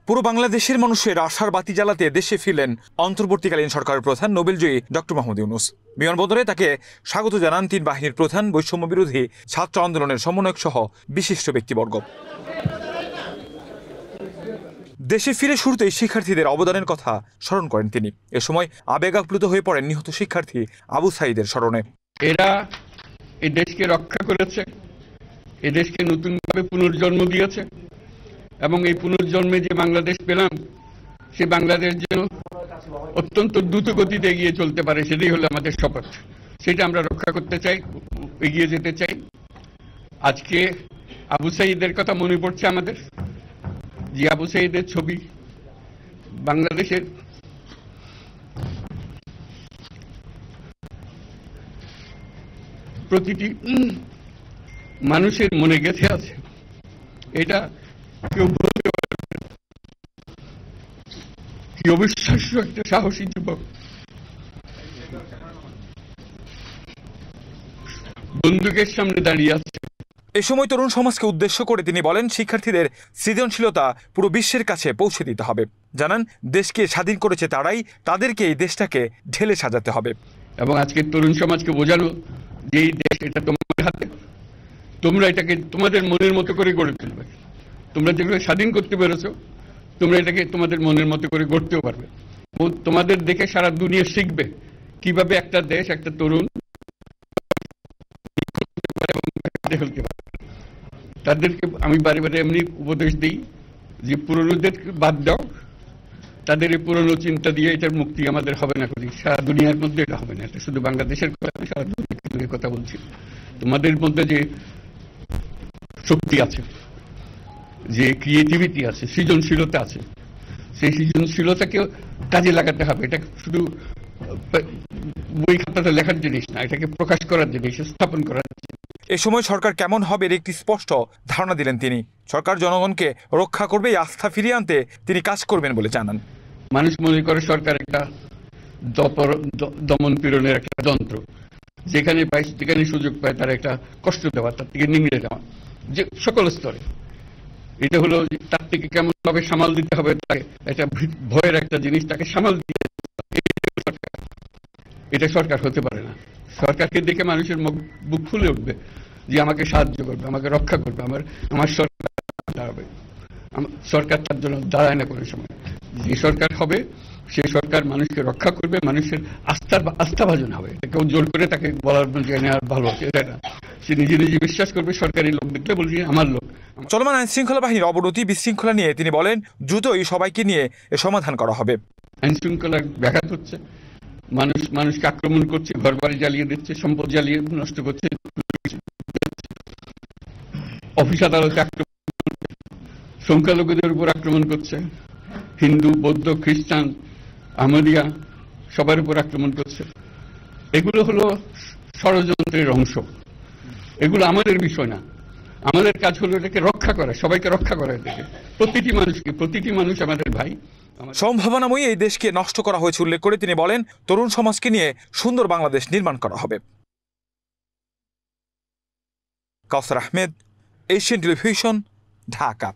পুরো বাংলাদেশের মানুষের আশার বাতি জ্বালাতে দেশে ফিরলেন অন্তর্বর্তীকালীন সরকারের প্রধান নোবেলজয়ী ডক্টর মোহাম্মদ ইউনূস। বিমানবন্দরে তাকে স্বাগত জানান তিন বাহিনীর প্রধান, বৈষম্য বিরোধী ছাত্র আন্দোলনের সমন্বয়ক সহ বিশিষ্ট ব্যক্তিবর্গ। দেশে ফিরে শুরুতেই শিক্ষার্থীদের অবদানের কথা স্মরণ করেন তিনি। এ সময় আবেগ আপ্লুত হয়ে পড়েন নিহত শিক্ষার্থী আবু সাঈদের স্মরণে। এরা এই দেশকে রক্ষা করেছে, এ দেশকে নতুনভাবে পুনর্জন্ম দিয়েছে এবং এই পুনর্জন্মে যে বাংলাদেশ পেলাম, সে বাংলাদেশ যেন অত্যন্ত দ্রুত গতিতে এগিয়ে চলতে পারে, সেটাই হলো আমাদের শপথ। সেটা আমরা রক্ষা করতে চাই, এগিয়ে যেতে চাই। আজকে আবু সাঈদের কথা মনে পড়ছে আমাদের, যে আবু সাঈদের ছবি বাংলাদেশের প্রতিটি মানুষের মনে গেঁথে আছে। এটা কেউ বলতে পারবে না। কি অবিশ্বাস্য একটা সাহসী যুবক, বন্দুকের সামনে দাঁড়িয়ে আছে। এ সময় তরুণ সমাজকে উদ্দেশ্য করে তিনি বলেন, শিক্ষার্থীদের সৃজনশীলতা পুরো বিশ্বের কাছে পৌঁছে দিতে হবে। জানান, দেশকে স্বাধীন করেছে তারাই, তাদেরকে এই দেশটাকে ঢেলে সাজাতে হবে। এবং আজকে তরুণ সমাজকে বোঝানো যে এই দেশ এটা তোমাদের হাতে, তোমরা এটাকে তোমাদের মনের মতো করে গড়ে তুলবে। তোমরা যেগুলো স্বাধীন করতে পেরেছো, তোমরা এটাকে তোমাদের মনের মতো করে গড়তেও পারবে। তোমাদের দেখে সারা দুনিয়া শিখবে কিভাবে একটা দেশ, একটা তরুণ ফেলতে পারে। তাদেরকে আমি বারে বারে এমনি উপদেশ দিই যে পুরনোদের বাদ দাও, তাদের এই পুরনো চিন্তা দিয়ে এটার মুক্তি আমাদের হবে না। করি সারা দুনিয়ার মধ্যে এটা হবে না। এটা শুধু বাংলাদেশের কথা, সারা দুনিয়ার কথা বলছি। তোমাদের মধ্যে যে শক্তি আছে, যে ক্রিয়েটিভিটি আছে, সৃজনশীলতা আছে, সেই সৃজনশীলতাকে কাজে লাগাতে হবে। এটা শুধু বই খাতাতে লেখার জিনিস না, এটাকে প্রকাশ করার জিনিস, স্থাপন করার জিনিস। এ সময় সরকার কেমন হবে এর একটি স্পষ্ট ধারণা দিলেন তিনি। সরকার জনগণকে রক্ষা করবে, এই আস্থা ফিরিয়ে আনতে তিনি কাজ করবেন বলে জানান। মানুষ মনে করে সরকার একটা দমন পীড়নের একটা যন্ত্র, যেখানে পায় যেখানে সুযোগ পায় তার একটা কষ্ট দেওয়া, তার থেকে নিংড়ে দেওয়া, যে সকল স্তরে। এটা হলো তার থেকে কেমন ভাবে সামাল দিতে হবে, এটা ভয়ের একটা জিনিস, তাকে সামাল দিয়ে। এটা সরকার হতে পারে না। সরকারকে দেখে মানুষের বুক ফুলে উঠবে যে আমাকে সাহায্য করবে, আমাকে রক্ষা করবে, আমার সরকার দাঁড়াবে। সরকার তার জন্য দাঁড়ায় না কোনো সময়। যে সরকার হবে, সেই সরকার মানুষকে রক্ষা করবে, মানুষের আস্থাভাজন হবে। কেউ জোর করে তাকে বলার আর ভালো আছে এটা না। সে নিজে নিজে বিশ্বাস করবে, সরকারি লোক দেখলে বলছে আমার লোক। চলমান আইন শৃঙ্খলা বাহিনীর অবনতি, বিশৃঙ্খলা নিয়ে তিনি বলেন, দ্রুতই সবাইকে নিয়ে এ সমাধান করা হবে। আইন শৃঙ্খলার ব্যাঘাত হচ্ছে, মানুষকে আক্রমণ করছে, ঘর বাড়ি জ্বালিয়ে দিচ্ছে, সম্পদ জ্বালিয়ে নষ্ট করছে, অফিস আদালতে আক্রমণ করছে, সংখ্যালঘুদের উপর আক্রমণ করছে, হিন্দু, বৌদ্ধ, খ্রিস্টান, আহমদিয়া সবার উপর আক্রমণ করছে। এগুলো হলো ষড়যন্ত্রের অংশ। এগুলো আমাদের বিষয় না। আমাদের কাজ হলো এটাকে রক্ষা করা, সবাইকে রক্ষা করা। এটাকে প্রতিটি মানুষ আমাদের ভাই। সম্ভাবনাময়ী এই দেশকে নষ্ট করা হয়েছে উল্লেখ করে তিনি বলেন, তরুণ সমাজকে নিয়ে সুন্দর বাংলাদেশ নির্মাণ করা হবে। কাউসার আহমেদ, এশিয়ান টেলিভিশন, ঢাকা।